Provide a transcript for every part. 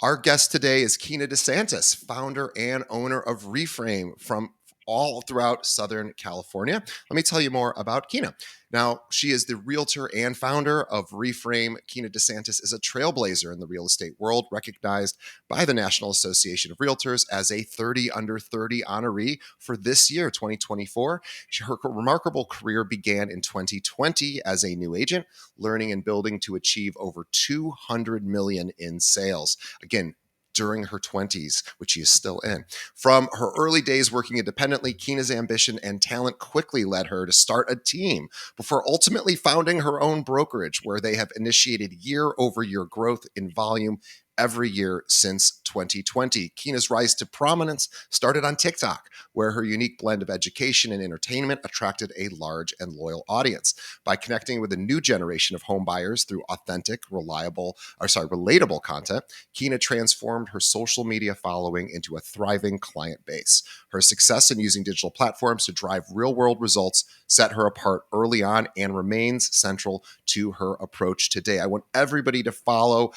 Our guest today is Kina De Santis, founder and owner of Reframe from all throughout Southern California. Let me tell you more about Kina. Now, she is the realtor and founder of Reframe. Kina De Santis is a trailblazer in the real estate world, recognized by the National Association of Realtors as a 30 under 30 honoree for this year, 2024. Her remarkable career began in 2020 as a new agent, learning and building to achieve over 200 million in sales. Again, during her 20s, which she is still in. From her early days working independently, Kina's ambition and talent quickly led her to start a team before ultimately founding her own brokerage, where they have initiated year-over-year growth in volume every year since 2020. Kina's rise to prominence started on TikTok, where her unique blend of education and entertainment attracted a large and loyal audience. By connecting with a new generation of home buyers through authentic, relatable content, Kina transformed her social media following into a thriving client base. Her success in using digital platforms to drive real-world results set her apart early on and remains central to her approach today. I want everybody to follow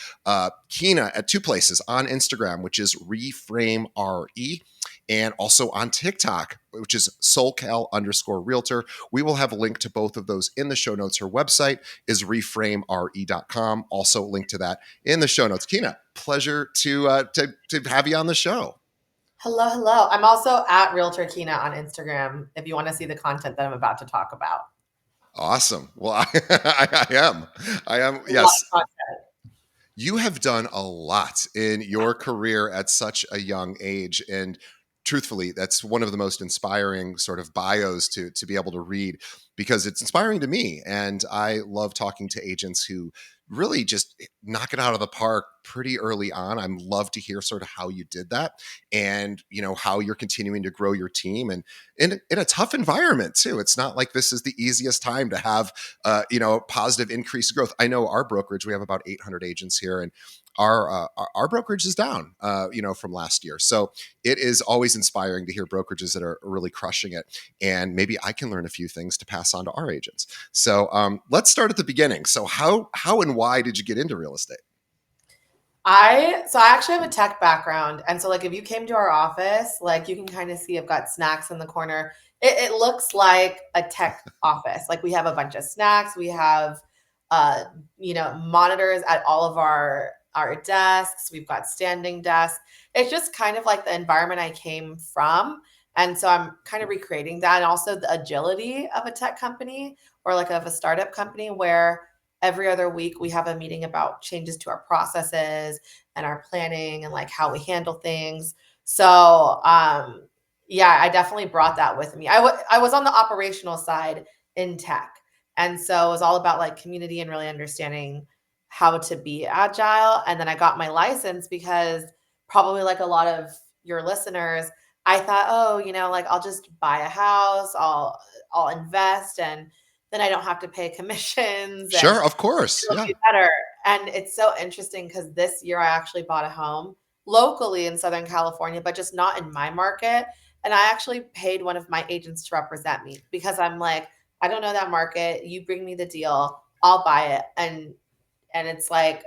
Kina at two places: on Instagram, which is ReframeRE, and also on TikTok, which is SoulCal_realtor. We will have a link to both of those in the show notes. Her website is reframere.com. Also link to that in the show notes. Kina, pleasure to have you on the show. Hello, hello. I'm also at Realtor Kina on Instagram if you want to see the content that I'm about to talk about. Awesome. Well, I am. A lot Yes. of content. You have done a lot in your career at such a young age. And truthfully, that's one of the most inspiring sort of bios to be able to read, because it's inspiring to me. And I love talking to agents who really just knock it out of the park pretty early on. I love to hear sort of how you did that, and how you're continuing to grow your team, and in a tough environment too. It's not like this is the easiest time to have positive increased growth. I know our brokerage, we have about 800 agents here, and our brokerage is down from last year. So it is always inspiring to hear brokerages that are really crushing it, and maybe I can learn a few things to pass on to our agents. So let's start at the beginning. So how and why did you get into real estate? I actually have a tech background, and so like if you came to our office, like you can kind of see I've got snacks in the corner. It looks like a tech office. Like we have a bunch of snacks. We have uh monitors at all of our desks. We've got standing desks. It's just kind of like the environment I came from. And so I'm kind of recreating that, and also the agility of a tech company or like of a startup company where every other week we have a meeting about changes to our processes and our planning and like how we handle things. So yeah, I definitely brought that with me. I was on the operational side in tech, and so it was all about like community and really understanding how to be agile. And then I got my license because, probably like a lot of your listeners, I thought, oh, like I'll just buy a house, I'll invest, and then I don't have to pay commissions and Sure, of course. it'll Yeah. be better. And it's so interesting because this year I actually bought a home locally in Southern California, but just not in my market. And I actually paid one of my agents to represent me because I'm like, I don't know that market. You bring me the deal, I'll buy it. And it's like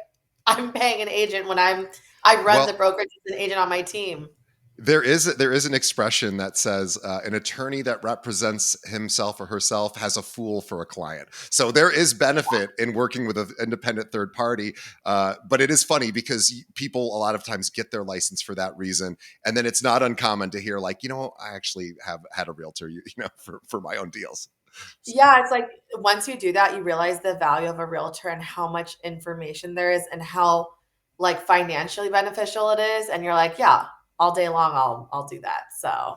I'm paying an agent when I run the Well, brokerage as an agent on my team. there is an expression that says an attorney that represents himself or herself has a fool for a client. So there is benefit in working with an independent third party, but it is funny because people a lot of times get their license for that reason, and then it's not uncommon to hear like, I actually have had a realtor, for my own deals. Yeah, it's like once you do that, you realize the value of a realtor and how much information there is and how like financially beneficial it is. And you're like, yeah, all day long, I'll do that. So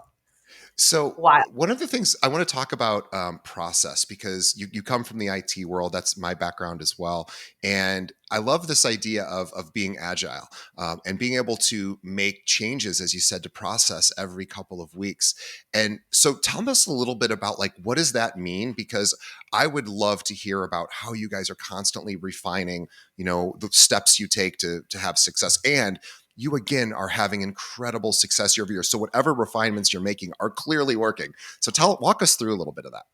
So why? one of the things I want to talk about, process, because you come from the IT world. That's my background as well, and I love this idea of being agile, and being able to make changes, as you said, to process every couple of weeks. And so, tell us a little bit about like what does that mean? Because I would love to hear about how you guys are constantly refining, the steps you take to have success, and you again are having incredible success year over year. So whatever refinements you're making are clearly working. So walk us through a little bit of that.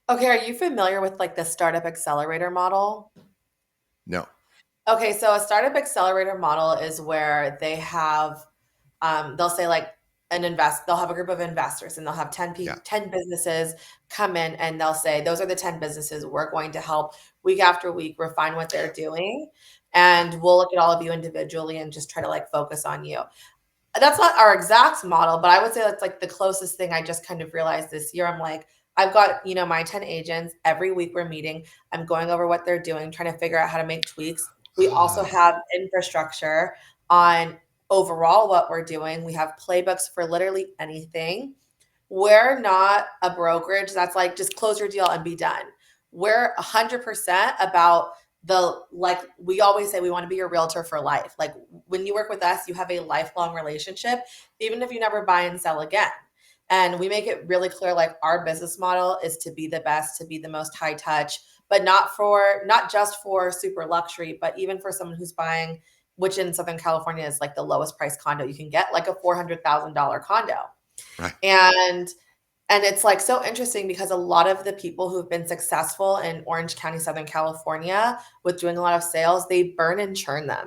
Okay, are you familiar with like the startup accelerator model? No. Okay, so a startup accelerator model is where they have, they'll say like they'll have a group of investors and they'll have 10 Yeah. 10 businesses come in and they'll say, those are the 10 businesses we're going to help week after week refine what they're doing. And we'll look at all of you individually and just try to like focus on you. That's not our exact model, but I would say that's like the closest thing I just kind of realized this year. I'm like, I've got, my 10 agents. Every week we're meeting. I'm going over what they're doing, trying to figure out how to make tweaks. We also Ah, have infrastructure on overall what we're doing. We have playbooks for literally anything. We're not a brokerage that's like just close your deal and be done. We're 100% about like we always say we want to be your realtor for life. Like when you work with us, you have a lifelong relationship, even if you never buy and sell again. And we make it really clear like our business model is to be the best, to be the most high touch, but not just for super luxury, but even for someone who's buying, which in Southern California is like the lowest price condo you can get, like a $400,000 condo. right. And it's like so interesting because a lot of the people who've been successful in Orange County, Southern California with doing a lot of sales, they burn and churn them.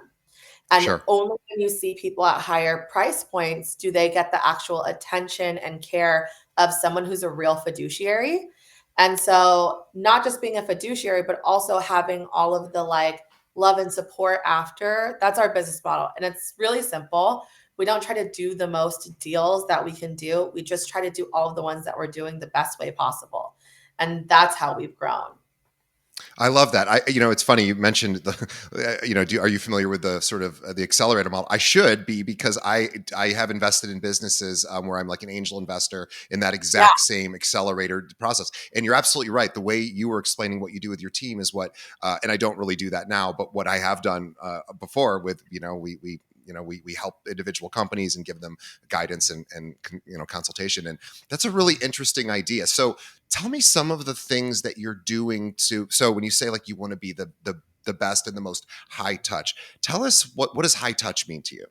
And Sure. only when you see people at higher price points do they get the actual attention and care of someone who's a real fiduciary. And so, not just being a fiduciary, but also having all of the like love and support after. That's our business model. And it's really simple. We don't try to do the most deals that we can do. We just try to do all of the ones that we're doing the best way possible. And that's how we've grown. I love that. It's funny you mentioned the, are you familiar with the sort of the accelerator model? I should be because I have invested in businesses where I'm like an angel investor in that Yeah. exact same accelerator process. And you're absolutely right. The way you were explaining what you do with your team is what, and I don't really do that now, but what I have done before with, we help individual companies and give them guidance and consultation, and that's a really interesting idea. So tell me some of the things that you're doing so when you say like you want to be the best and the most high touch, tell us what does high touch mean to you?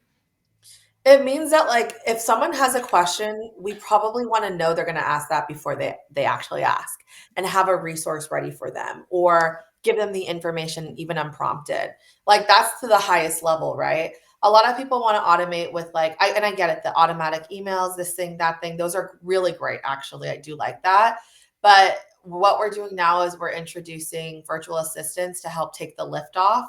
It means that like if someone has a question, we probably want to know they're going to ask that before they actually ask and have a resource ready for them or give them the information even unprompted. Like that's to the highest level, right? A lot of people want to automate with like I get it, the automatic emails, this thing, that thing. Those are really great actually. I do like that. But what we're doing now is we're introducing virtual assistants to help take the lift off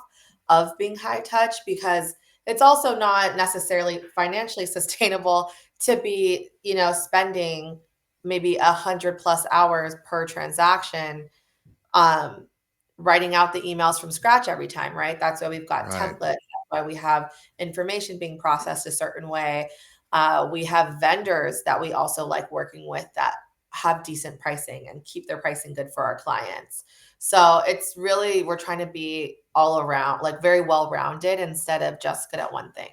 of being high touch because it's also not necessarily financially sustainable to be, spending maybe 100+ hours per transaction, um, writing out the emails from scratch every time, right? That's why we've got Right. templates. That's why we have information being processed a certain way. We have vendors that we also like working with that have decent pricing and keep their pricing good for our clients. So it's really, we're trying to be all around, like very well rounded instead of just good at one thing.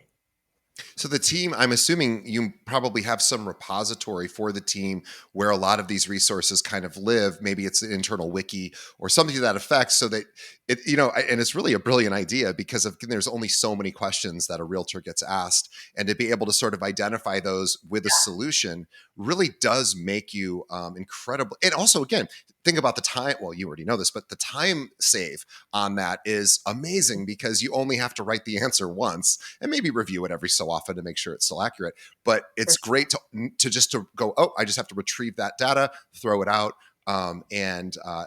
So the team, I'm assuming you probably have some repository for the team where a lot of these resources kind of live. Maybe it's an internal wiki or something to that effect, so that and it's really a brilliant idea because there's only so many questions that a realtor gets asked, and to be able to sort of identify those with a solution really does make you incredible. And also, again, think about the time. Well, you already know this, but the time save on that is amazing because you only have to write the answer once and maybe review it every so often to make sure it's still accurate. But For it's sure. great to just to go, oh, I just have to retrieve that data, throw it out.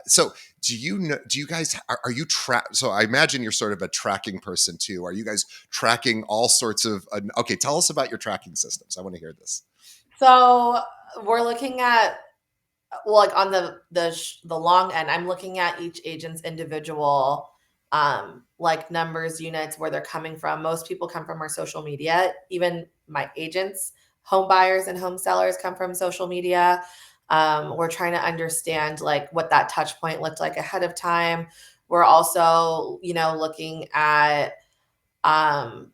So do you know, do you guys, are you so I imagine you're sort of a tracking person too. Are you guys tracking all sorts of, okay, tell us about your tracking systems. I want to hear this. So we're looking at, well, like on the long end, I'm looking at each agent's individual like numbers, units, where they're coming from. Most people come from our social media. Even my agents, home buyers and home sellers come from social media. We're trying to understand like what that touch point looked like ahead of time. We're also, looking at um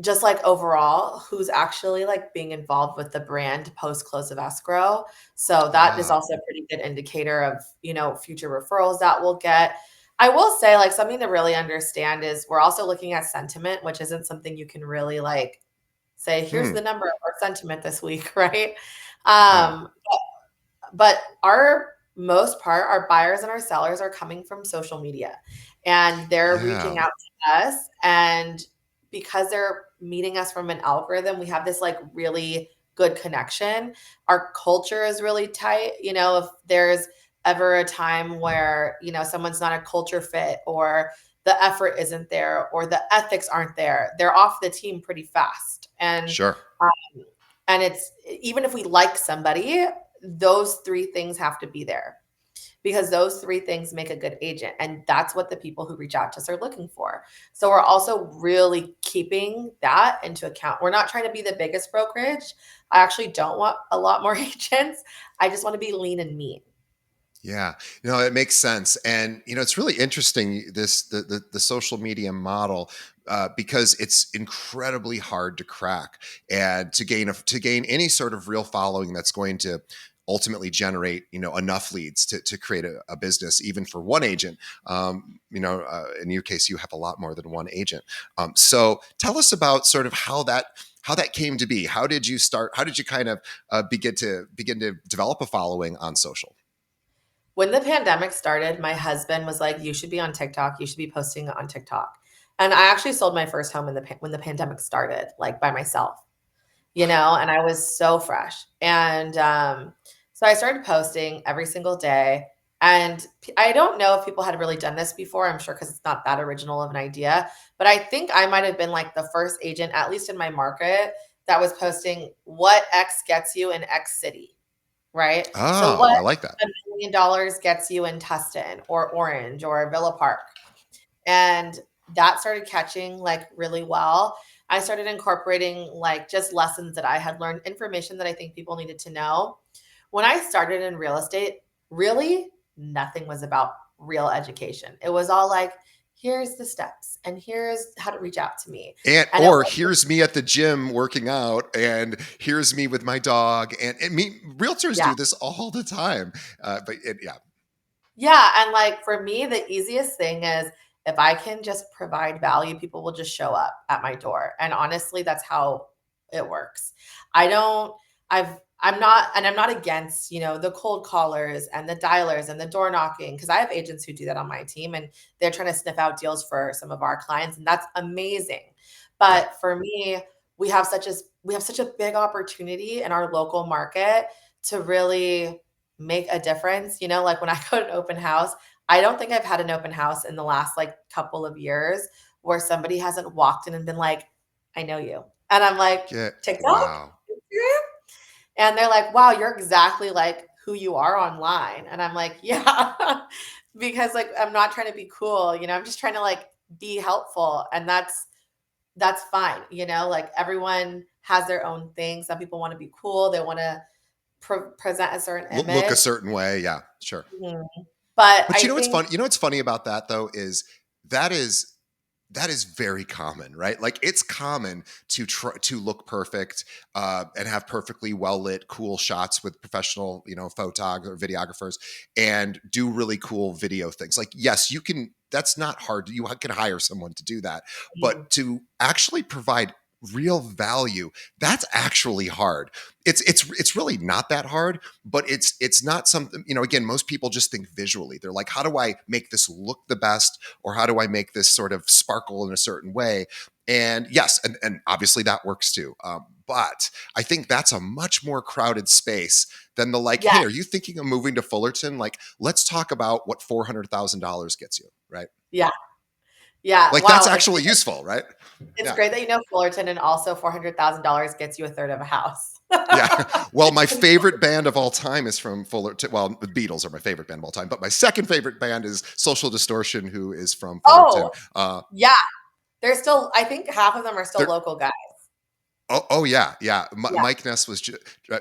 just like overall who's actually like being involved with the brand post close of escrow. So that is Ah, also a pretty good indicator of, future referrals that we'll get. I will say like something to really understand is we're also looking at sentiment, which isn't something you can really like say, here's hmm, the number of our sentiment this week, right? wow. Um, but our most part, our buyers and our sellers are coming from social media. and they're reaching Yeah, out to us. And because they're meeting us from an algorithm, we have this like really good connection. Our culture is really tight. If there's ever a time where, someone's not a culture fit, or the effort isn't there, or the ethics aren't there, they're off the team pretty fast. sure. And it's, even if we like somebody, those three things have to be there, because those three things make a good agent. And that's what the people who reach out to us are looking for. So we're also really keeping that into account. We're not trying to be the biggest brokerage. I actually don't want a lot more agents. I just want to be lean and mean. Yeah, it makes sense, and it's really interesting this the social media model because it's incredibly hard to crack and to gain any sort of real following that's going to ultimately generate enough leads to create a business even for one agent. In your case, you have a lot more than one agent. So tell us about sort of how that came to be. How did you start? How did you kind of begin to develop a following on social? When the pandemic started, my husband was like, "You should be on TikTok. You should be posting on TikTok." And I actually sold my first home when the pandemic started, like by myself, and I was so fresh. And so I started posting every single day. And I don't know if people had really done this before. I'm sure because it's not that original of an idea. But I think I might have been like the first agent, at least in my market, that was posting what X gets you in X city, right? So Oh, what I like that. $1 million gets you in Tustin or Orange or Villa Park. And that started catching like really well. I started incorporating like just lessons that I had learned, information that I think people needed to know. When I started in real estate, really nothing was about real education. It was all like, here's the steps and here's how to reach out to me. And And it or was, here's me at the gym working out, and here's me with my dog, and me realtors yeah. do this all the time. Yeah, Yeah, and like for me, the easiest thing is if I can just provide value, people will just show up at my door. And honestly, that's how it works. I don't, I'm not against, the cold callers and the dialers and the door knocking, because I have agents who do that on my team and they're trying to sniff out deals for some of our clients, and that's amazing. yeah. But for me, we have such a big opportunity in our local market to really make a difference. Like when I go to an open house, I don't think I've had an open house in the last like couple of years where somebody hasn't walked in and been like, "I know you." And I'm like, Get "TikTok? wow. Instagram?" And they're like, "Wow, you're exactly like who you are online." And I'm like, "Yeah." Because like I'm not trying to be cool, I'm just trying to like be helpful, and that's fine, like everyone has their own thing. Some people want to be cool, they want to present a certain Look a image. certain way. Yeah, sure. Mhm. But But I you know what's think funny? You know what's funny about that though is that is that is very common, right? Like it's common to try to look perfect and have perfectly well lit, cool shots with professional, photographers or videographers, and do really cool video things. Like, yes, you can. That's not hard. You can hire someone to do that, mm, but to actually provide real value, that's actually hard. It's really not that hard, but it's not something. Again, most people just think visually. They're like, how do I make this look the best, or how do I make this sort of sparkle in a certain way? And yes, and obviously that works too. But I think that's a much more crowded space than the like, yeah, hey, are you thinking of moving to Fullerton? Like, let's talk about what $400,000 gets you, right? yeah, yeah. Like that's Wow, actually useful, right? it's Yeah. great that you know Fullerton, and also $400,000 gets you a third of a house. Yeah. Well, my favorite band of all time is from Fullerton. Well, the Beatles are my favorite band of all time, but my second favorite band is Social Distortion, who is from Fullerton. Oh, yeah. They're still, I think half of them are still They're local guys. Oh yeah, yeah. Yeah. Mike Ness was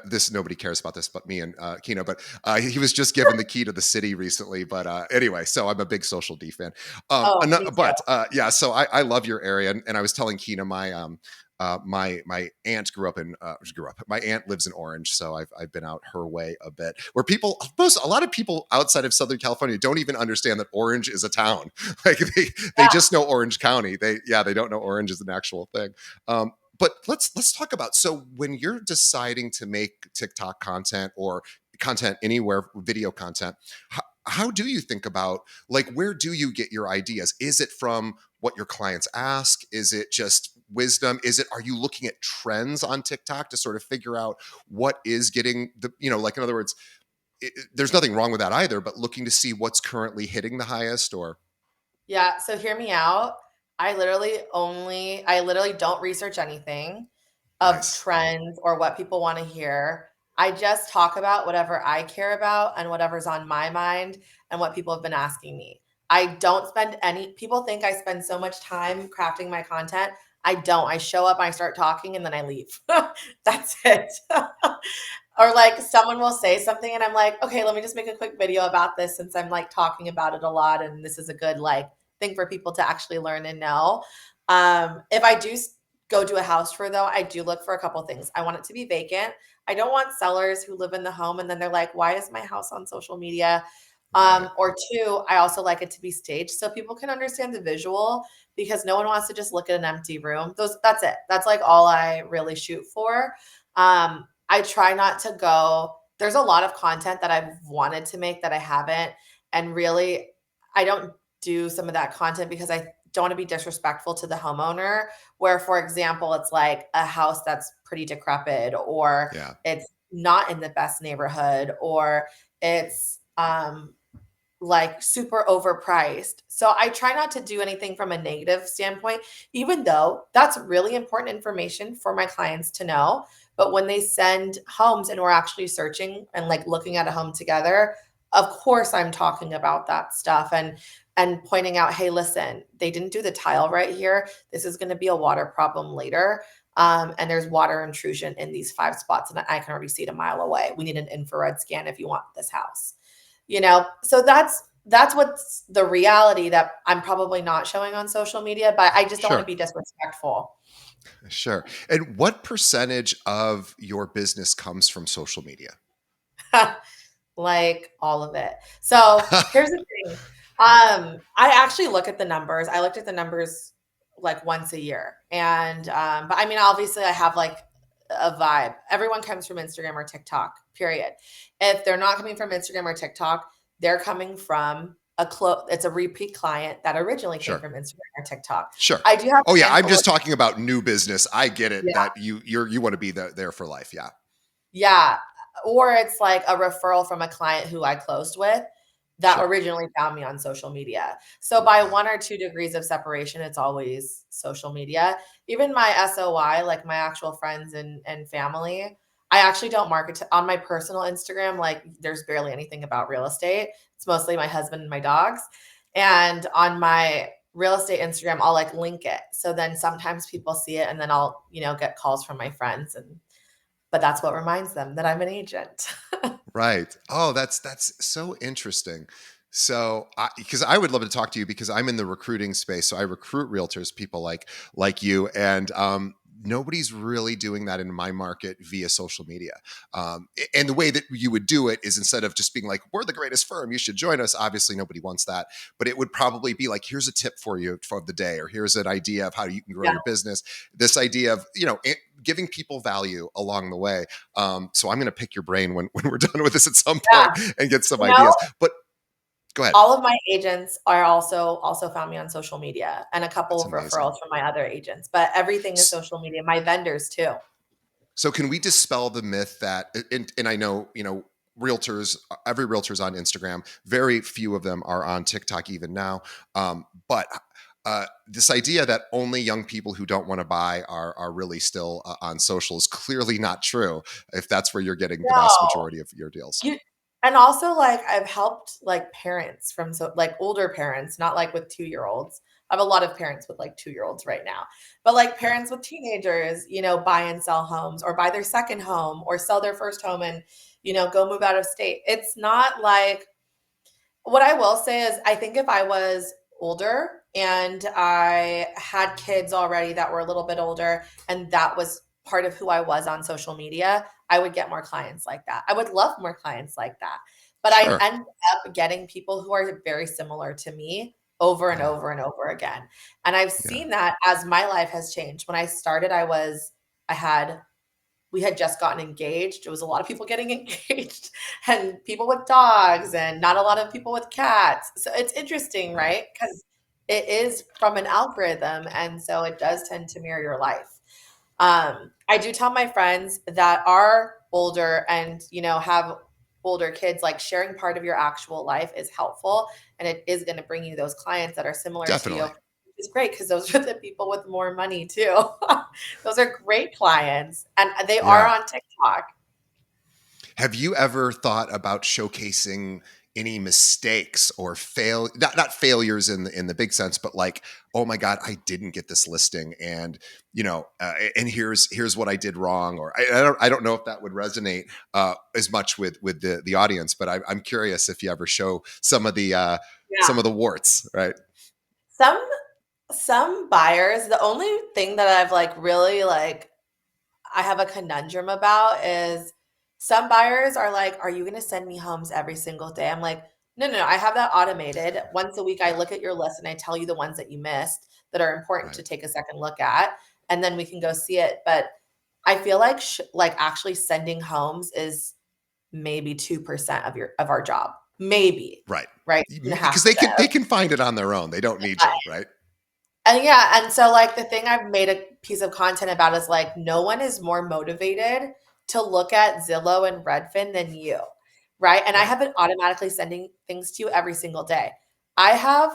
this. Nobody cares about this but me and Kino, but he was just given the key to the city recently. But anyway, so I'm a big Social D fan. Oh, me too. But yeah, so I love your area, and I was telling Kina my aunt grew up. My aunt lives in Orange, so I've been out her way a bit. Where a lot of people outside of Southern California don't even understand that Orange is a town. Like they Yeah. just know Orange County. They don't know Orange is an actual thing. But let's talk about, so when you're deciding to make TikTok content or content anywhere, video content, how do you think about, like, where do you get your ideas? Is it from what your clients ask? Is it just wisdom? Are you looking at trends on TikTok to sort of figure out what is getting the, like, in other words, there's nothing wrong with that either, but looking to see what's currently hitting the highest or Yeah, so hear me out. I literally don't research anything of nice. trends or what people want to hear. I just talk about whatever I care about and whatever's on my mind and what people have been asking me. I don't spend any people think I spend so much time crafting my content. I don't. I show up, I start talking, and then I leave. That's it. Or like someone will say something and I'm like, okay, let me just make a quick video about this since I'm like talking about it a lot and this is a good like thing for people to actually learn and know. If I do go do a house tour though, I do look for a couple things. I want it to be vacant. I don't want sellers who live in the home and then they're like, why is my house on social media? Right. Or two, I also like it to be staged so people can understand the visual because no one wants to just look at an empty room. That's it. That's like all I really shoot for. I try not to go. There's a lot of content that I've wanted to make that I haven't. And really, I don't do some of that content because I don't want to be disrespectful to the homeowner. Where, for example, it's like a house that's pretty decrepit, or Yeah. it's not in the best neighborhood, or it's like super overpriced. So I try not to do anything from a negative standpoint, even though that's really important information for my clients to know. But when they send homes and we're actually searching and like looking at a home together, of course I'm talking about that stuff and pointing out, hey, listen, they didn't do the tile right here. This is going to be a water problem later. And there's water intrusion in these 5 spots, and I can already see it a mile away. We need an infrared scan if you want this house. So that's what's the reality that I'm probably not showing on social media, but I just don't want to Sure. be disrespectful. Sure. And what percentage of your business comes from social media? Like all of it. So here's the thing. I actually look at the numbers. I looked at the numbers like once a year. And but I mean, obviously I have like a vibe. Everyone comes from Instagram or TikTok, period. If they're not coming from Instagram or TikTok, they're coming from it's a repeat client that originally came Sure. from Instagram or TikTok. Sure. I do have Oh a yeah, I'm handful of just talking about new business. I get it yeah. that you want to be there for life. Yeah. Yeah. Or it's like a referral from a client who I closed with that Sure. originally found me on social media. So by Wow. 1 or 2 degrees of separation, it's always social media. Even my SOI, like my actual friends and family, I actually don't market on my personal Instagram. Like there's barely anything about real estate. It's mostly my husband and my dogs. And on my real estate Instagram, I'll like link it. So then sometimes people see it and then I'll, get calls from my friends but that's what reminds them that I'm an agent. Right. Oh, that's so interesting. So, because I would love to talk to you because I'm in the recruiting space, so I recruit realtors, people like you, and nobody's really doing that in my market via social media. And the way that you would do it is instead of just being like, "We're the greatest firm, you should join us." Obviously, nobody wants that, but it would probably be like, "Here's a tip for you for the day," or "Here's an idea of how you can grow Yeah. your business." This idea of giving people value along the way. So I'm going to pick your brain when we're done with this at some Yeah. point and get some You know, ideas. But go ahead. all of my agents are also found me on social media and a couple That's of amazing. referrals from my other agents, but everything is social media. My vendors too. So can we dispel the myth that, and I know, realtors, every realtor's on Instagram. Very few of them are on TikTok even now. But this idea that only young people who don't want to buy are really still on social is clearly not true. If that's where you're getting the vast No. majority of your deals. You and also, like, I've helped, like, parents from like, older parents, not, like, with 2-year-olds. I have a lot of parents with, like, 2-year-olds right now. But, like, Yeah. parents with teenagers, buy and sell homes or buy their second home or sell their first home and, go move out of state. It's not like what I will say is I think if I was older and I had kids already that were a little bit older and that was part of who I was on social media, I would get more clients like that. I would love more clients like that. But I Sure. end up getting people who are very similar to me over and Yeah. over and over again. And I've Yeah. seen that as my life has changed. When I started, I had we had just gotten engaged. It was a lot of people getting engaged and people with dogs and not a lot of people with cats. So it's interesting, Right. right? Because it is from an algorithm. And so it does tend to mirror your life. I do tell my friends that are older and, have older kids, like sharing part of your actual life is helpful. And it is going to bring you those clients that are similar to you, Definitely. which is great because those are the people with more money too. Those are great clients and they are Yeah. on TikTok. Have you ever thought about showcasing any mistakes or not failures in the big sense, but like, oh my God, I didn't get this listing, and and here's what I did wrong, or I don't know if that would resonate as much with the audience, but I'm curious if you ever show Yeah. some of the warts, right? Some some buyers, the only thing that I've like really like I have a conundrum about is some buyers are like, "Are you going to send me homes every single day?" I'm like, "No, no, no. I have that automated. Once a week, I Yeah, look at your list and I tell you the ones that you missed that are important to right. take a second look at, and then we can go see it." But I feel like like actually sending homes is maybe 2% of our job, maybe, Right. right? Because 2.5%. they can find it on their own. They don't need you, right? And yeah, and so like the thing I've made a piece of content about is like no one is more motivated to look at Zillow and Redfin than you, right? And I Right. have been automatically sending things to you every single day. I have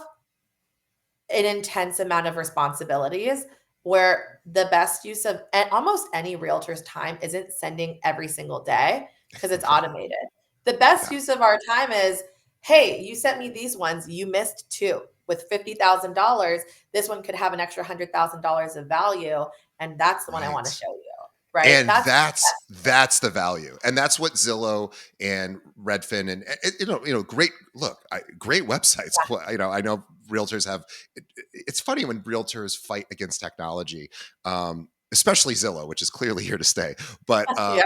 an intense amount of responsibilities where the best use of almost any realtor's time isn't sending every single day because it's Right. automated. The best Yeah. use of our time is, hey, you sent me these ones, you missed two. With $50,000, this one could have an extra $100,000 of value, and that's the one I want to Right. show you, right? And that's the value, and that's what Zillow and Redfin and great great websites. I know realtors have. It's funny when realtors fight against technology, especially Zillow, which is clearly here to stay. But Yeah.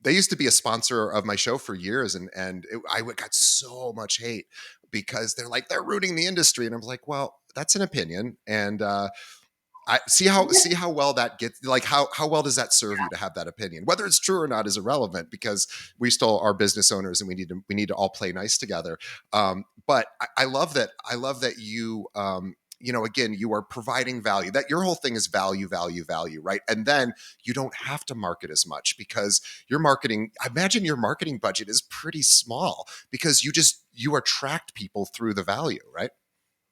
they used to be a sponsor of my show for years, I got so much hate because they're rooting the industry, and I'm like, well, that's an opinion, and I see how well that gets, like how well does that serve you to have that opinion? Whether it's true or not is irrelevant because we still are business owners and we need to all play nice together. But I love that you again, you are providing value. That your whole thing is value, value, value, right? And then you don't have to market as much because your marketing. I imagine your marketing budget is pretty small because you attract people through the value, right?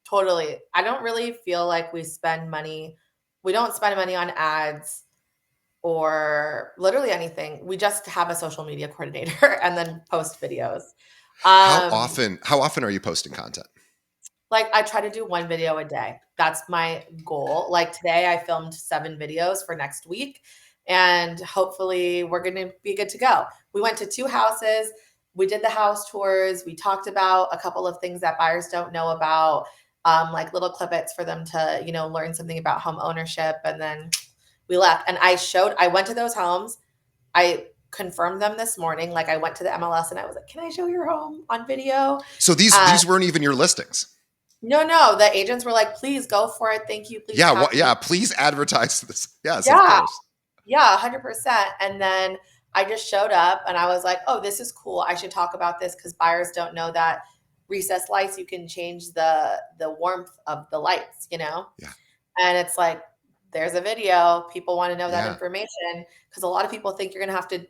Totally. I don't really feel like we spend money. We don't spend money on ads or literally anything. We just have a social media coordinator and then post videos. How often are you posting content? Like I try to do one video a day. That's my goal. Like today I filmed 7 videos for next week and hopefully we're going to be good to go. We went to 2 houses. We did the house tours. We talked about a couple of things that buyers don't know about, like little clippets for them to, learn something about home ownership. And then we left. And I went to those homes. I confirmed them this morning. Like I went to the MLS and I was like, can I show your home on video? So Uh, these weren't even your listings. no, no, the agents were like, "Please go for it. Thank you. Please Yeah, tag me." yeah. Please advertise this. Yes, of Yeah, course. yeah, 100%. And then I just showed up and I was like, "Oh, this is cool. I should talk about this because buyers don't know that recessed lights, you can change the warmth of the lights." Yeah, And it's like, there's a video. People want to know that yeah, information because a lot of people think you're going to have to,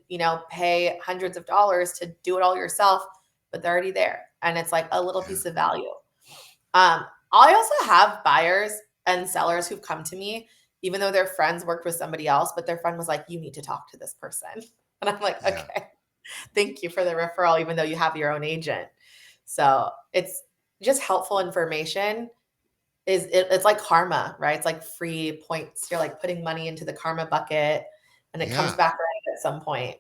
pay hundreds of dollars to do it all yourself, but they're already there. And it's like a little yeah, piece of value. Um, I also have buyers and sellers who've come to me, even though their friends worked with somebody else, but their friend was like, you need to talk to this person. And I'm like, yeah, okay, thank you for the referral, even though you have your own agent. So it's just helpful information. It's like karma, right? It's like free points. You're like putting money into the karma bucket and it comes yeah. back around at some point.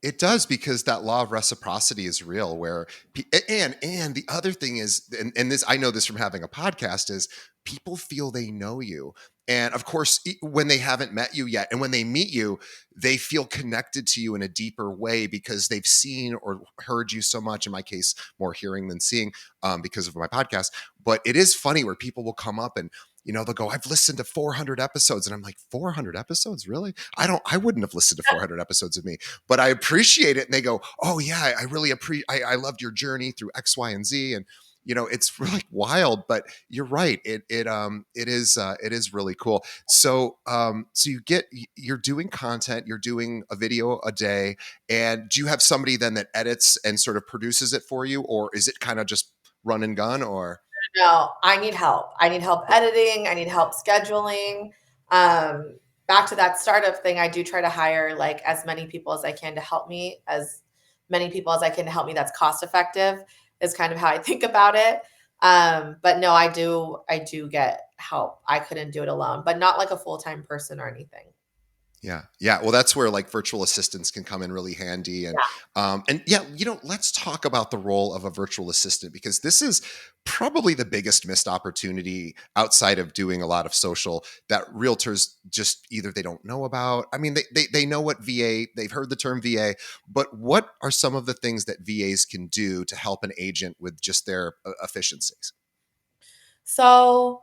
It does because that law of reciprocity is real. And the other thing is, and this I know this from having a podcast, is people feel they know you, and of course, when they haven't met you yet, and when they meet you, they feel connected to you in a deeper way because they've seen or heard you so much. In my case, more hearing than seeing, because of my podcast. But it is funny where people will come up and they'll go, I've listened to 400 episodes. And I'm like, 400 episodes? Really? I wouldn't have listened to 400 episodes of me, but I appreciate it. And they go, oh yeah, I really appreciate, I loved your journey through X, Y, and Z. And, it's really wild, but you're right. It is really cool. So, so you're doing content, you're doing a video a day, and do you have somebody then that edits and sort of produces it for you, or is it kind of just run and gun, or? No, I need help. I need help editing. I need help scheduling. Um, Back to that startup thing, I do try to hire like as many people as I can to help me, as many people as I can to help me. That's cost effective is kind of how I think about it. But no, I do get help. I couldn't do it alone, but not like a full-time person or anything. Yeah. Yeah. Well, that's where like virtual assistants can come in really handy. And yeah, let's talk about the role of a virtual assistant, because this is probably the biggest missed opportunity outside of doing a lot of social that realtors just either they don't know about. I mean, they know what VA, they've heard the term VA, but what are some of the things that VAs can do to help an agent with just their efficiencies? So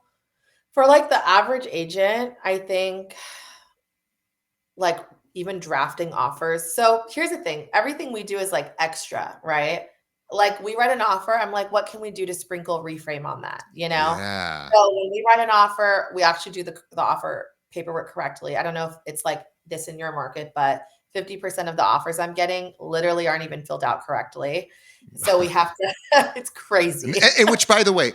for like the average agent, I think like even drafting offers. So here's the thing, everything we do is like extra, right? Like we write an offer, I'm like, what can we do to sprinkle reframe on that? You know? Yeah. So when we write an offer, we actually do the offer paperwork correctly. I don't know if it's like this in your market, but 50% of the offers I'm getting literally aren't even filled out correctly. So we have to, it's And, crazy. and which by the way,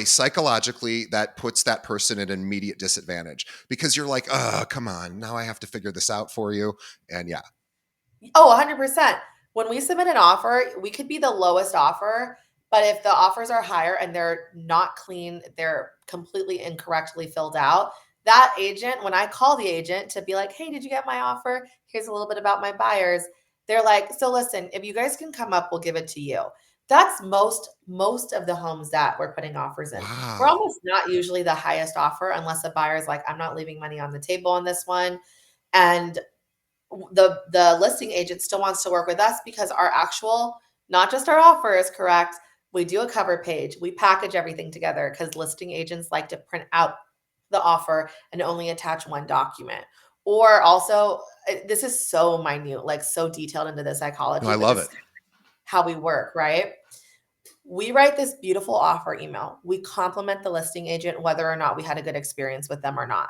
psychologically, that puts that person at an immediate disadvantage, because you're like, oh, come on, now I have to figure this out for you. And yeah, Oh, 100%. When we submit an offer, we could be the lowest offer, but if the offers are higher and they're not clean, they're completely incorrectly filled out, that agent, when I call the agent to be like, hey, did you get my offer? Here's a little bit about my buyers. They're like, so listen, if you guys can come up, we'll give it to you. That's most of the homes that we're putting offers in. We're wow, almost not usually the highest offer unless a buyer's like, I'm not leaving money on the table on this one. And the listing agent still wants to work with us because our actual, not just our offer is correct. We do a cover page. We package everything together because listing agents like to print out the offer and only attach one document. Or also, this is so minute, like so detailed into the no, psychology, I but love this it. is how we work, right? We write this beautiful offer email. We compliment the listing agent whether or not we had a good experience with them or not.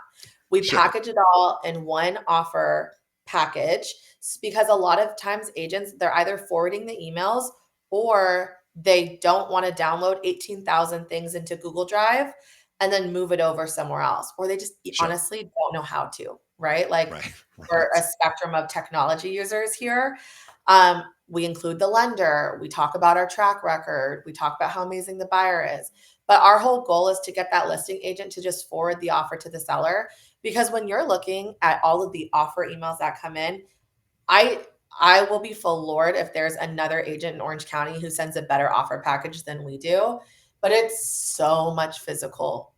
We Sure, package it all in one offer package because a lot of times agents, they're either forwarding the emails or they don't want to download 18,000 things into Google Drive and then move it over somewhere else, or they just sure, honestly don't know how to, right? Like right, we're a right, spectrum of technology users here. We include the lender. We talk about our track record. We talk about how amazing the buyer is. But our whole goal is to get that listing agent to just forward the offer to the seller. Because when you're looking at all of the offer emails that come in, I I will be floored if there's another agent in Orange County who sends a better offer package than we do. But it's so much physical,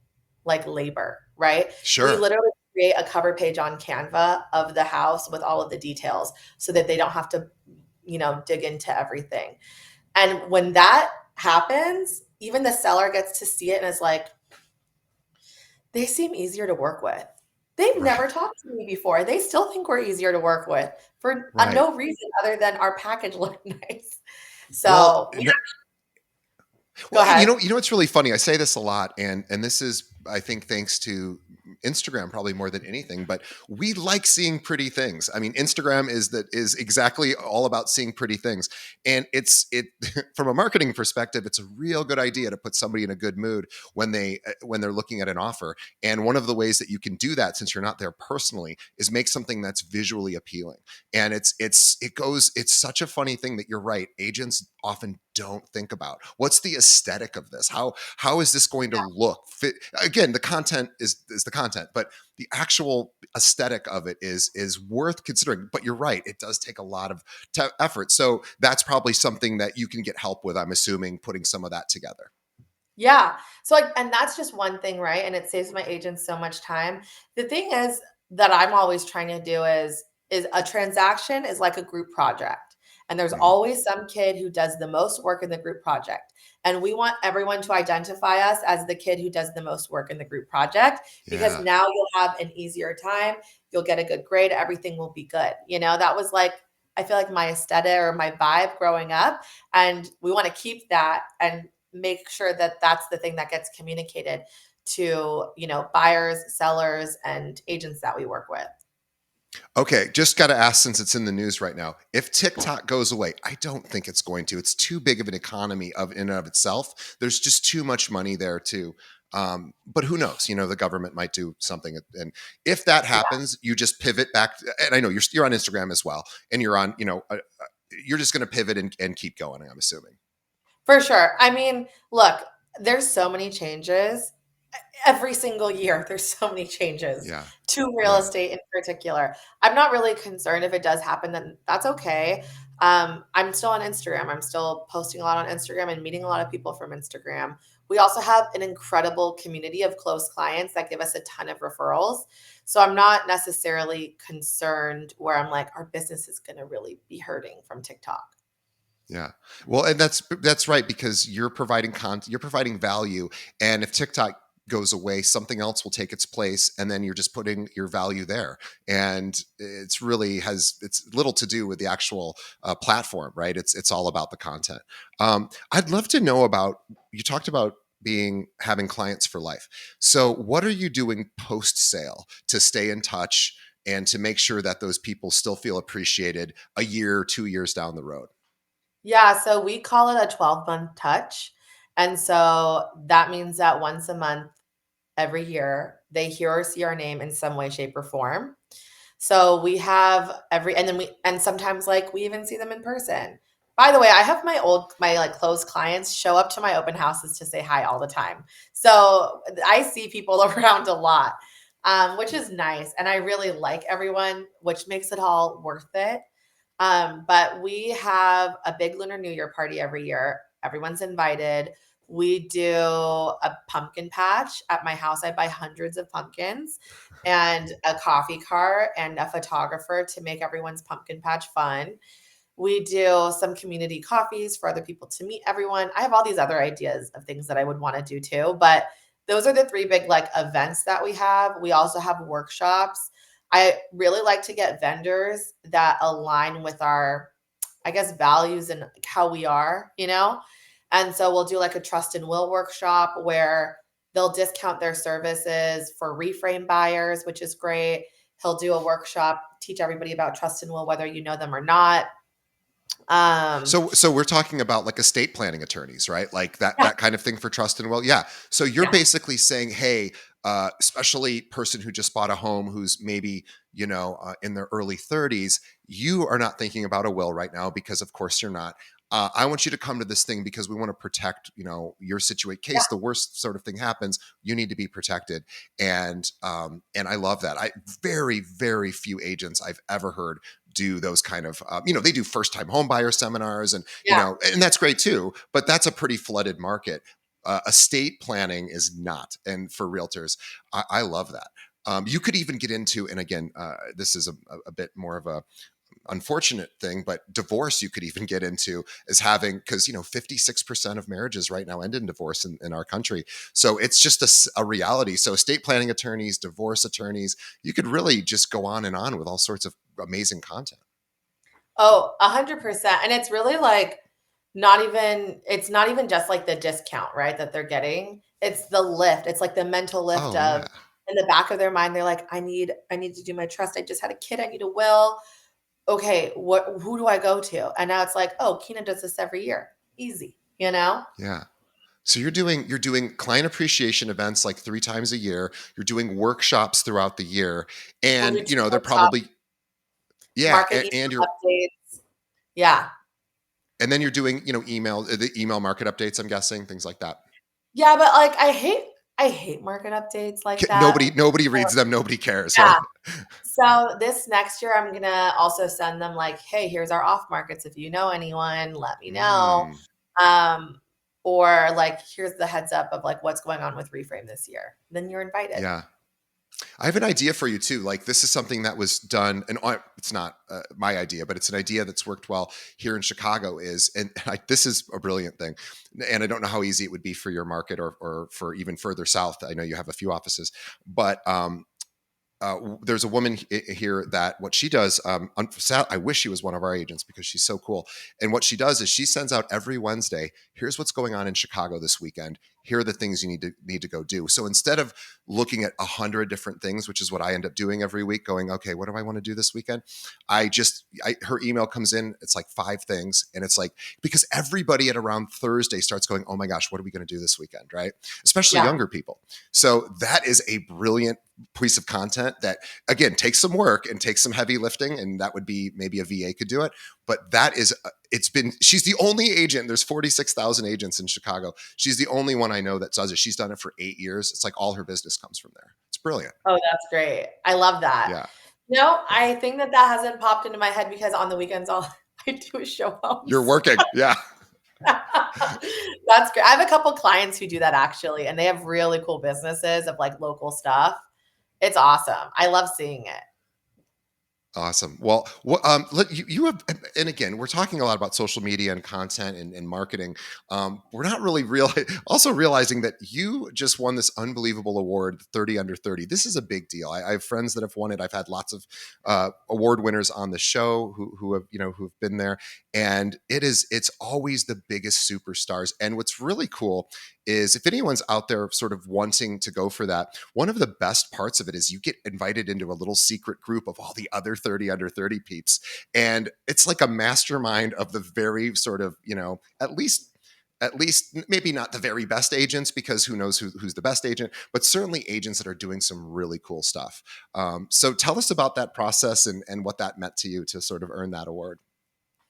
like labor, right? We sure. literally create a cover page on Canva of the house with all of the details so that they don't have to, dig into everything. And when that happens, even the seller gets to see it and is like, they seem easier to work with. They've Right, never talked to me before. They still think we're easier to work with for right. no reason other than our package looked nice. Well, So, yeah, no, go well, ahead. it's really funny. I say this a lot, and this is, I think, thanks to Instagram probably more than anything. But we like seeing pretty things. I mean, Instagram is exactly all about seeing pretty things, and it from a marketing perspective, it's a real good idea to put somebody in a good mood when they're looking at an offer. And one of the ways that you can do that, since you're not there personally, is make something that's visually appealing. And it's such a funny thing that you're right. Agents often don't think about what's the aesthetic of this. How is this going to look? Fit, again, the content is the content, but the actual aesthetic of it is worth considering. But you're right; it does take a lot of effort. So that's probably something that you can get help with. I'm assuming putting some of that together. Yeah. So like, and that's just one thing, right? And it saves my agents so much time. The thing is that I'm always trying to do is a transaction is like a group project. And there's Mhm. always some kid who does the most work in the group project. And we want everyone to identify us as the kid who does the most work in the group project, because Yeah. now you'll have an easier time. You'll get a good grade. Everything will be good. That was like, I feel like my aesthetic or my vibe growing up. And we want to keep that and make sure that that's the thing that gets communicated to, buyers, sellers, and agents that we work with. Okay, just got to ask since it's in the news right now. If TikTok goes away, I don't think it's going to. It's too big of an economy of in and of itself. There's just too much money there too. But who knows? The government might do something. And if that happens, you just pivot back. And I know you're on Instagram as well, and you're on. You're just going to pivot and keep going. I'm assuming. For sure. I mean, look, there's so many changes every single year. There's so many changes Yeah. to real Yeah. estate in particular. I'm not really concerned if it does happen, then that's okay. I'm still on Instagram. I'm still posting a lot on Instagram and meeting a lot of people from Instagram. We also have an incredible community of close clients that give us a ton of referrals. So I'm not necessarily concerned where I'm like, our business is going to really be hurting from TikTok. Yeah. Well, and that's right because you're providing content, you're providing value, and if TikTok goes away, something else will take its place, and then you're just putting your value there, and it's little to do with the actual platform, right? It's all about the content. I'd love to know about you talked about having clients for life. So, what are you doing post sale to stay in touch and to make sure that those people still feel appreciated a year, 2 years down the road? Yeah, so we call it a 12-month touch. And so that means that once a month, every year, they hear or see our name in some way, shape, or form. So we have and sometimes like we even see them in person. By the way, I have my like close clients show up to my open houses to say hi all the time. So I see people around a lot, which is nice. And I really like everyone, which makes it all worth it. But we have a big Lunar New Year party every year. Everyone's invited. We do a pumpkin patch at my house. I buy hundreds of pumpkins and a coffee cart and a photographer to make everyone's pumpkin patch fun. We do some community coffees for other people to meet everyone. I have all these other ideas of things that I would want to do too, but those are the three big like events that we have. We also have workshops. I really like to get vendors that align with our, I guess, values and how we are. And so we'll do like a trust and will workshop where they'll discount their services for reframe buyers, which is great. He'll do a workshop, teach everybody about trust and will, whether you know them or not. Um, So we're talking about like estate planning attorneys, right? Like that yeah, that kind of thing for trust and will. Yeah. So you're yeah, basically saying, hey, especially person who just bought a home who's maybe in their early 30s, you are not thinking about a will right now because of course you're not. I want you to come to this thing because we want to protect, your situation. yeah. Case the worst sort of thing happens, you need to be protected, and I love that. I very very few agents I've ever heard do those kind of they do first time home buyer seminars and Yeah. and that's great too, but that's a pretty flooded market. Estate planning is not, and for realtors, I love that. You could even get into, and again, this is a bit more of a unfortunate thing, but divorce you could even get into as having, because 56% of marriages right now end in divorce in our country. So it's just a reality. So estate planning attorneys, divorce attorneys, you could really just go on and on with all sorts of amazing content. Oh, 100%. And it's really like it's not even just like the discount, right, that they're getting. It's the lift. It's like the mental lift Oh of yeah. in the back of their mind, they're like, I need to do my trust. I just had a kid. I need a will. Okay, who do I go to? And now it's like, oh, Kina does this every year. Easy, you know? Yeah. So you're doing client appreciation events like 3 times a year. You're doing workshops throughout the year, We'll and do 2 they're workshops, probably, yeah, market and email you're updates. Yeah. and then you're doing the email market updates. I'm guessing things like that. Yeah, but like I hate market updates like that. Nobody reads them. Nobody cares, right? Yeah. So this next year, I'm gonna also send them like, "Hey, here's our off markets. If you know anyone, let me know." Mm, Um, or like, here's the heads up of like what's going on with Reframe this year. Then you're invited. yeah. I have an idea for you too. Like this is something that was done, and it's not my idea, but it's an idea that's worked well here in Chicago. This is a brilliant thing, and I don't know how easy it would be for your market or for even further south. I know you have a few offices, but there's a woman here that what she does. I wish she was one of our agents because she's so cool. And what she does is she sends out every Wednesday. Here's what's going on in Chicago this weekend. Here are the things you need to go do. So instead of looking at 100 different things, which is what I end up doing every week, going, okay, what do I want to do this weekend? Her email comes in. It's like 5 things, and it's like because everybody at around Thursday starts going, oh my gosh, what are we going to do this weekend, right? Especially Yeah. younger people. So that is a brilliant piece of content that again takes some work and takes some heavy lifting, and that would be maybe a VA could do it, but that is she's the only agent. There's 46,000 agents in Chicago. She's the only one I know that does it. She's done it for 8 years. It's like all her business comes from there. It's brilliant. Oh, that's great. I love that. Yeah, I think that hasn't popped into my head because on the weekends all I do is show you're homes. working. Yeah. That's great. I have a couple clients who do that actually, and they have really cool businesses of like local stuff. It's awesome. I love seeing it. Awesome. Well, you have, and again, we're talking a lot about social media and content and marketing. We're not really also realizing that you just won this unbelievable award, 30 under 30. This is a big deal. I have friends that have won it. I've had lots of award winners on the show who have, who've been there, and it's always the biggest superstars. And what's really cool is if anyone's out there sort of wanting to go for that, one of the best parts of it is you get invited into a little secret group of all the other 30 under 30 peeps. And it's like a mastermind of the very sort of, at least maybe not the very best agents, because who knows who's the best agent, but certainly agents that are doing some really cool stuff. So tell us about that process and what that meant to you to sort of earn that award.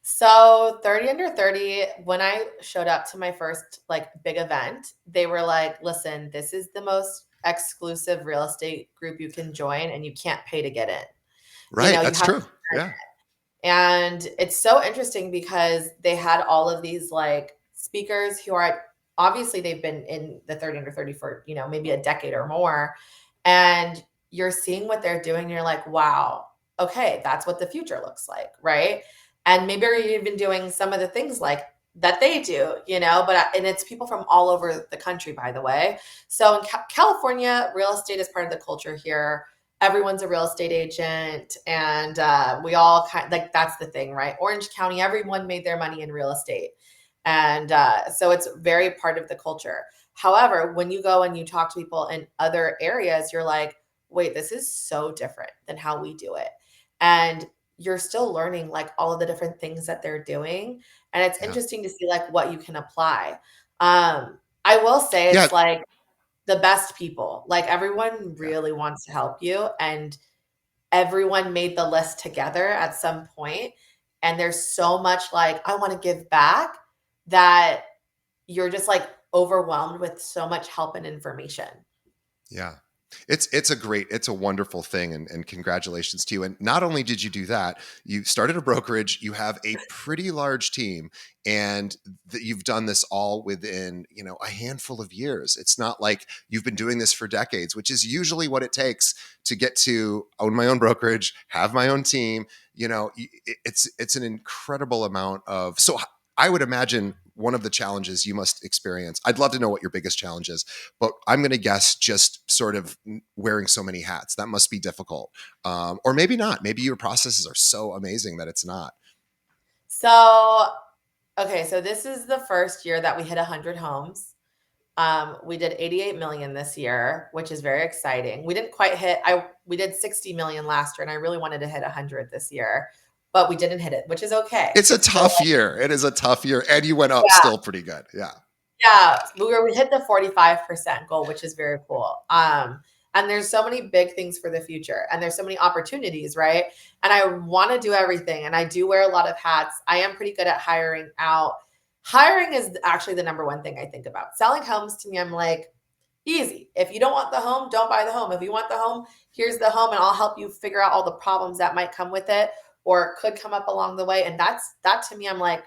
So 30 under 30, when I showed up to my first like big event, they were like, listen, this is the most exclusive real estate group you can join and you can't pay to get in. Right. You That's have to true. earn Yeah. it. And it's so interesting because they had all of these like speakers who are obviously they've been in the 30 under 30 for, maybe a decade or more. And you're seeing what they're doing. And you're like, wow, okay, that's what the future looks like. Right. And maybe you're even doing some of the things like that they do, and it's people from all over the country, by the way. So in California, real estate is part of the culture here. Everyone's a real estate agent, and we all like that's the thing, right? Orange County, everyone made their money in real estate, and so it's very part of the culture. However, when you go and you talk to people in other areas, you're like, wait, this is so different than how we do it, and you're still learning like all of the different things that they're doing, and it's Yeah. interesting to see like what you can apply. I will say Yeah. it's like the best people. Like everyone Yeah. really wants to help you and everyone made the list together at some point and there's so much like I want to give back that you're just like overwhelmed with so much help and information. Yeah. It's a wonderful thing, and congratulations to you. And not only did you do that, you started a brokerage, you have a pretty large team, and that you've done this all within, a handful of years. It's not like you've been doing this for decades, which is usually what it takes to get to own my own brokerage, have my own team. It's an incredible amount of so I would imagine one of the challenges you must experience. I'd love to know what your biggest challenge is, but I'm going to guess just sort of wearing so many hats. That must be difficult. Or maybe not. Maybe your processes are so amazing that it's not. So, okay, so this is the first year that we hit 100 homes. We did 88 million this year, which is very exciting. We didn't quite hit we did 60 million last year and I really wanted to hit 100 this year, but we didn't hit it, which is okay. It's a It's still tough year. It is a tough year. And you went up yeah, still pretty good. Yeah. yeah. We hit the 45% goal, which is very cool. And there's so many big things for the future and there's so many opportunities, right? And I want to do everything and I do wear a lot of hats. I am pretty good at hiring out. Hiring is actually the number one thing I think about. Selling homes to me, I'm like, easy. If you don't want the home, don't buy the home. If you want the home, here's the home and I'll help you figure out all the problems that might come with it or could come up along the way. And that to me, I'm like,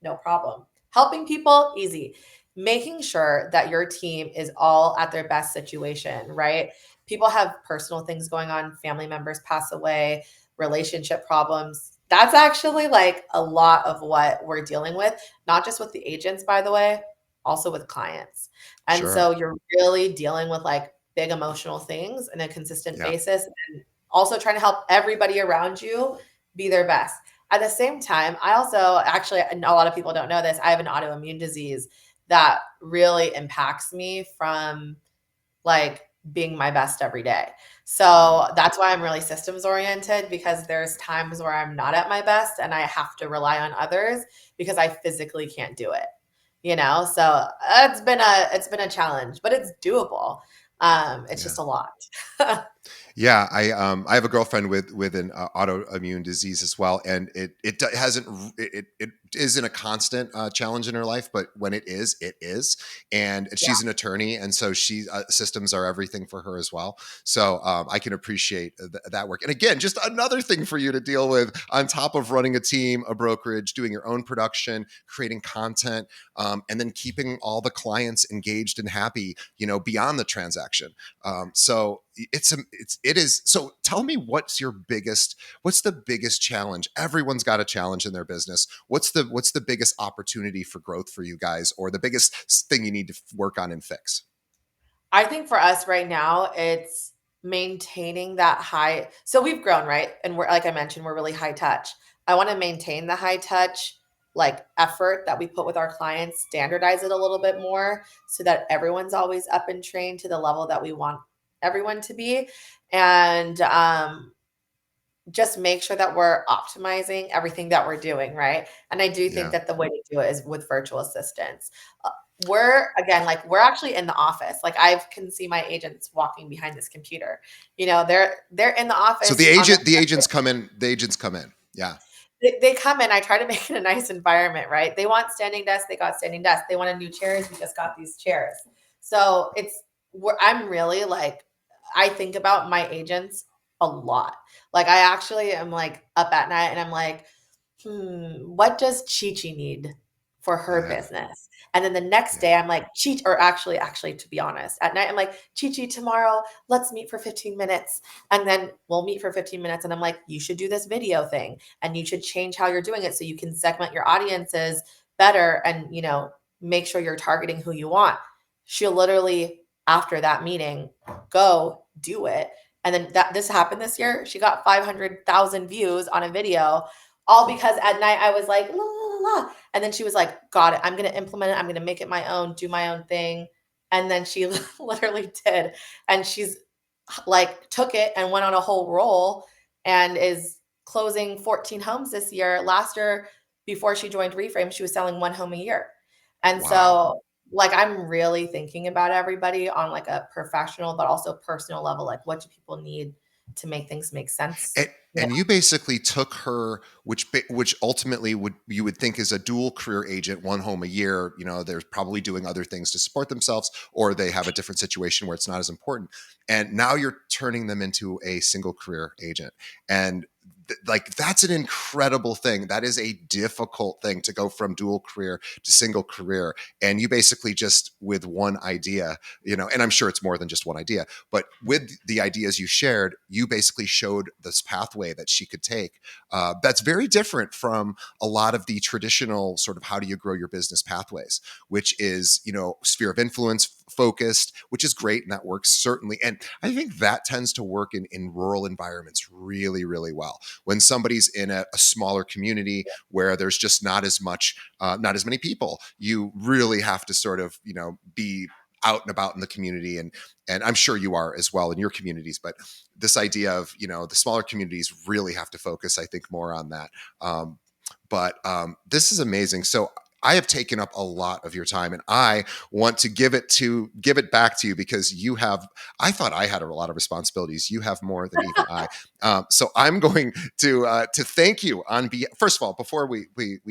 no problem. Helping people, easy. Making sure that your team is all at their best situation, right? people have personal things going on, family members pass away, relationship problems. That's actually like a lot of what we're dealing with, not just with the agents, by the way, also with clients. And Sure. so you're really dealing with like big emotional things on a consistent Yeah. basis, and also trying to help everybody around you be their best. At the same time, I also actually, and a lot of people don't know this, I have an autoimmune disease that really impacts me from like being my best every day. Mm. So that's why I'm really systems oriented, because there's times where I'm not at my best and I have to rely on others because I physically can't do it. So it's been a challenge, but it's doable. It's Yeah. just a lot. Yeah, I have a girlfriend with an autoimmune disease as well, and hasn't it isn't a constant challenge in her life, but when it is, and Yeah. she's an attorney, and so she systems are everything for her as well. So I can appreciate that work. And again, just another thing for you to deal with on top of running a team, a brokerage, doing your own production, creating content, and then keeping all the clients engaged and happy, beyond the transaction. So it is. So tell me, what's the biggest challenge? Everyone's got a challenge in their business. What's the biggest opportunity for growth for you guys, or the biggest thing you need to work on and fix? I think for us right now, it's maintaining that high. So we've grown, right? And we're, like I mentioned, we're really high touch. I want to maintain the high touch like effort that we put with our clients, standardize it a little bit more so that everyone's always up and trained to the level that we want everyone to be. And just make sure that we're optimizing everything that we're doing, right? And I do think Yeah. that the way to do it is with virtual assistants. We're again, like we're actually in the office. Like I can see my agents walking behind this computer. They're in the So office on their the agents come in. The agents come in. Yeah. they come in. I try to make it a nice environment, right? They want standing desks, they got standing desks. They wanted new chairs, we just got these chairs. So it's where I'm really like, I think about my agents a lot. Like I actually am like up at night and I'm like, what does Chi Chi need for her Yeah. business? And then the next Yeah. day I'm like, or actually, to be honest, at night I'm like, Chi, tomorrow, let's meet for 15 minutes. And then we'll meet for 15 minutes. And I'm like, you should do this video thing and you should change how you're doing it so you can segment your audiences better and, make sure you're targeting who you want. She'll literally, after that meeting, go do it. And then this happened this year. She got 500,000 views on a video, all because at night I was like, la, la, la, la. And then she was like, got it. I'm going to implement it. I'm going to make it my own, do my own thing. And then she literally did. And she's like, took it and went on a whole roll and is closing 14 homes this year. Last year, before she joined Reframe, she was selling one home a year. And Wow. so, like, I'm really thinking about everybody on like a professional, but also personal level. Like, what do people need to make things make sense? And, You know? you basically took her, which ultimately you would think is a dual career agent, one home a year. They're probably doing other things to support themselves, or they have a different situation where it's not as important. And now you're turning them into a single career agent, and like that's an incredible thing. That is a difficult thing to go from dual career to single career, and you basically just with one idea, and I'm sure it's more than just one idea, but with the ideas you shared, you basically showed this pathway that she could take. That's very different from a lot of the traditional sort of how do you grow your business pathways, which is, sphere of influence focused, which is great. And that works certainly. And I think that tends to work in rural environments really, really well. When somebody's in a smaller community where there's just not as many people, you really have to sort of, be out and about in the community, and I'm sure you are as well in your communities. But this idea of the smaller communities really have to focus, I think, more on that. But this is amazing. So I have taken up a lot of your time, and I want to give it back to you because you have. I thought I had a lot of responsibilities. You have more than even I. So I'm going to thank you on. First of all, before we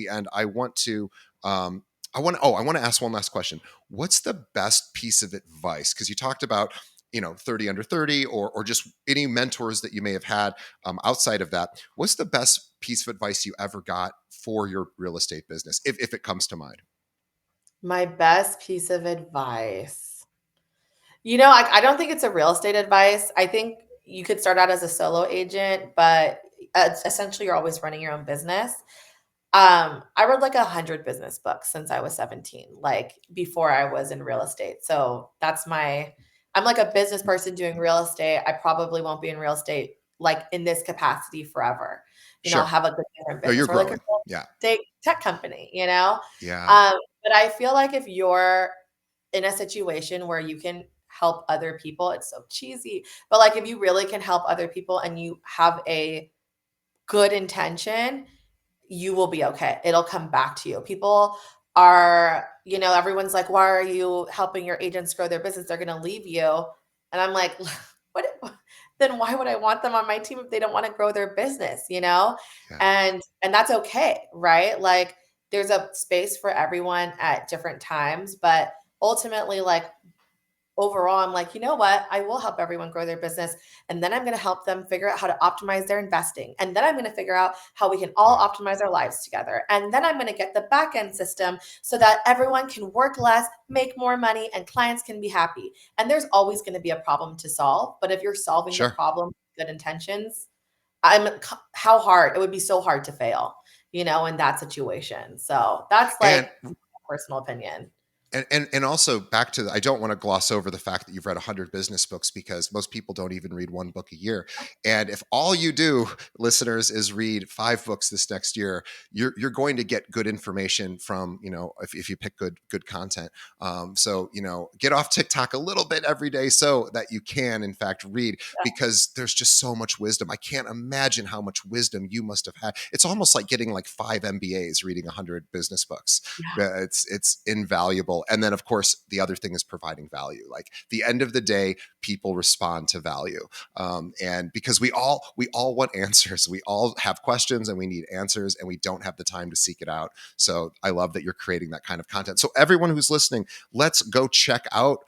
end, I want to. I want to ask one last question. What's the best piece of advice? Because you talked about 30 under 30, or just any mentors that you may have had outside of that. What's the best piece of advice you ever got for your real estate business, if it comes to mind? My best piece of advice. I don't think it's a real estate advice. I think you could start out as a solo agent, but essentially you're always running your own business. I read like 100 business books since I was 17, like before I was in real estate. So I'm like a business person doing real estate. I probably won't be in real estate like in this capacity forever. I'll Sure. have a good different No, you're business or like a growing. real Yeah. estate tech company. Yeah. But I feel like if you're in a situation where you can help other people, it's so cheesy, but like if you really can help other people and you have a good intention, you will be okay. It'll come back to you. People everyone's like, why are you helping your agents grow their business? They're going to leave you. And I'm like, what? Then why would I want them on my team if they don't want to grow their business? Yeah. And that's okay, right? Like there's a space for everyone at different times, but ultimately, like overall, I'm like, you know what? I will help everyone grow their business. And then I'm going to help them figure out how to optimize their investing. And then I'm going to figure out how we can all Yeah. optimize our lives together. And then I'm going to get the back end system so that everyone can work less, make more money, and clients can be happy. And there's always going to be a problem to solve. But if you're solving the Sure. problem with good intentions, how hard it would be so hard to fail, in that situation. So that's And like personal opinion. and also back to I don't want to gloss over the fact that you've read 100 business books because most people don't even read one book a year. And if all you do, listeners, is read 5 books this next year, you're going to get good information from if you pick good content. So get off TikTok a little bit every day so that you can in fact read, because there's just so much wisdom. I can't imagine how much wisdom you must have had. It's almost like getting like 5 MBAs reading 100 business books. Yeah. It's invaluable. And then of course the other thing is providing value. Like the end of the day, people respond to value, and because we all want answers, we all have questions and we need answers, and we don't have the time to seek it out. So I love that you're creating that kind of content. So everyone who's listening, let's go check out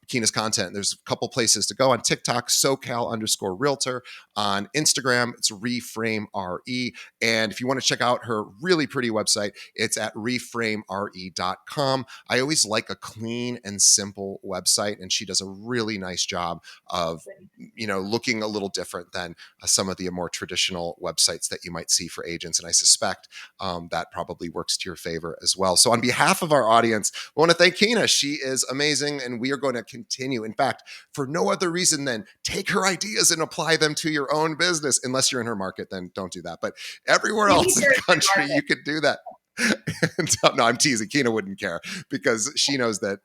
Kina's content. There's a couple places to go: on TikTok, SoCal_realtor; on Instagram, it's Reframe RE. And if you want to check out her really pretty website, it's at reframere.com. I always like a clean and simple website, and she does a really nice job of looking a little different than some of the more traditional websites that you might see for agents. And I suspect that probably works to your favor as well. So on behalf of our audience, I want to thank Kina. She is amazing, and we are going to continue. In fact, for no other reason than take her ideas and apply them to your own business. Unless you're in her market, then don't do that. But everywhere Maybe else in you're the in my country, market. you could do that. No, I'm teasing. Kina wouldn't care because she knows that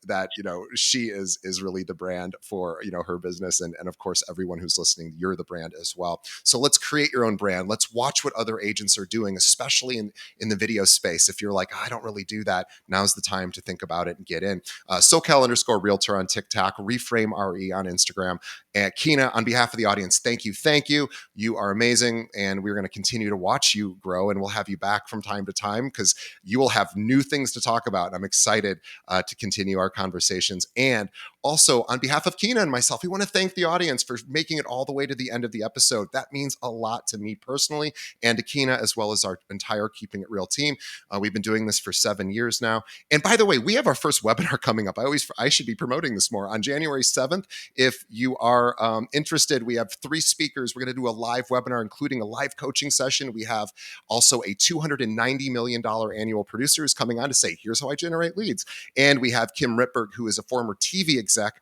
she is really the brand for her business, and of course everyone who's listening, you're the brand as well. So let's create your own brand. Let's watch what other agents are doing, especially in the video space. If you're like, I don't really do that, now's the time to think about it and get in. SoCal_realtor on TikTok, Reframe RE on Instagram. And Kina, on behalf of the audience, thank you. You are amazing, and we're going to continue to watch you grow, and we'll have you back from time to time because you will have new things to talk about. And I'm excited to continue our conversations. And also, on behalf of Kina and myself, we want to thank the audience for making it all the way to the end of the episode. That means a lot to me personally and to Kina, as well as our entire Keeping It Real team. We've been doing this for 7 years now. And by the way, we have our first webinar coming up. I should be promoting this more. On January 7th, if you are interested, we have 3 speakers. We're going to do a live webinar, including a live coaching session. We have also a $290 million annual producer who's coming on to say, here's how I generate leads. And we have Kim Ritberg, who is a former TV exec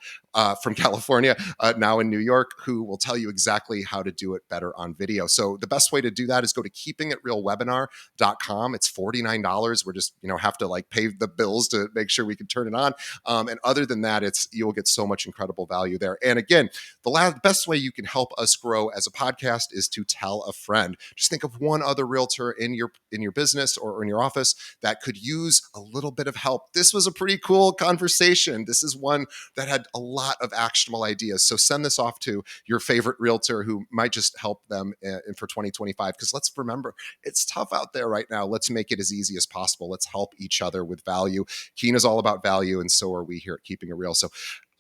from California, now in New York, who will tell you exactly how to do it better on video. So the best way to do that is go to keepingitrealwebinar.com. It's $49. We're just, have to like pay the bills to make sure we can turn it on. And other than that, you'll get so much incredible value there. And again, the best way you can help us grow as a podcast is to tell a friend. Just think of one other realtor in your business or in your office that could use a little bit of help. This was a pretty cool conversation. This is one that had a lot of actionable ideas. So send this off to your favorite realtor who might just help them for 2025. Because let's remember, it's tough out there right now. Let's make it as easy as possible. Let's help each other with value. Kina's all about value, and so are we here at Keeping It Real. So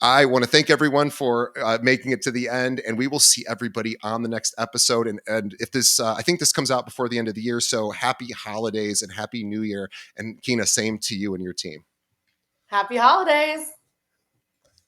I want to thank everyone for making it to the end, and we will see everybody on the next episode. And if this, I think this comes out before the end of the year. So happy holidays and happy New Year. And Kina, same to you and your team. Happy holidays.